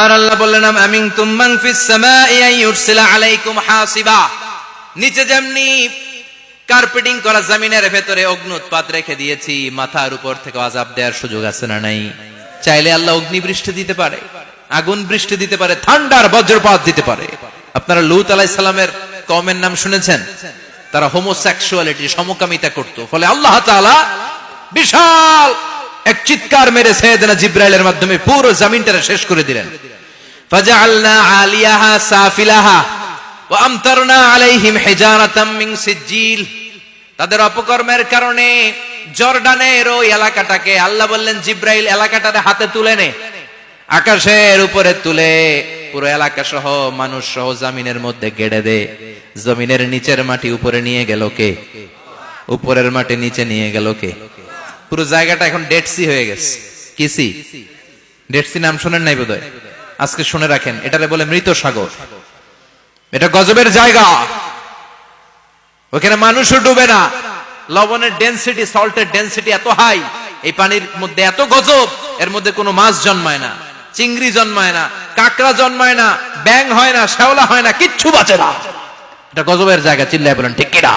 আর আল্লাহ বললেন আমিনতুম মান ফিস সামাই আন ইউরসিলা আলাইকুম হাসিবা। নিচে যেমনি কার্পেটিং করা জমিনের ভেতরে অগ্নুৎপাত রেখে দিয়েছি, মাথার উপর থেকে আযাব দেওয়ার সুযোগ আছে না নাই? চাইলে আল্লাহ অগ্নি বৃষ্টি দিতে পারে, আগুন বৃষ্টি দিতে পারে, ঠান্ডার বজ্রপাত দিতে পারে। আপনারা লূত আলাইহিস সালামের কওমের নাম শুনেছেন? তারা হোমোসেক্সুয়ালিটি, সমকামিতা করত। ফলে আল্লাহ তাআলা বিশাল এক চিৎকার মেরে সাইয়েদনা জিবরাইলের মাধ্যমে পুরো জমিনটা শেষ করে দিলেন। ফাজআলনা আলিয়াহা সাফিলাহা ওয়া আমতারনা আলাইহিম হিজারাতাম মিন সিজিল। তাদের অপকর্মের কারণে জর্ডানের ওই এলাকাটাকে আল্লাহ বললেন জিবরাইল এলাকাটারে হাতে তুলে নে, আকাশের উপরে তুলে পুরো এলাকা সহ মানুষ সহ জমিনের মধ্যে গেড়ে দে। জমিনের নিচের মাটি উপরে নিয়ে গেল কে? উপরের মাটি নিচে নিয়ে গেল কে? পুরো জায়গাটা এখন ডেড সি হয়ে গেছে। কি সি? ডেড সি নাম শুনেন নাই বোধহয়? আজকে শুনে রাখেন, এটারে বলে মৃত সাগর। এটা গজবের জায়গা, ওখানে মানুষও ডুবে না। লবণের ডেনসিটি, সল্টের ডেনসিটি এত হাই, এই পানির মধ্যে এত গজব, এর মধ্যে কোনো মাছ জন্মায় না, চিংড়ি জন্মায় না, কাঁকড়া জন্মায় না, ব্যাং হয় না, শ্যাওলা হয় না, কিচ্ছু বাঁচে না। এটা গজবের জায়গা। চিল্লায় বলেন ঠিক কিনা?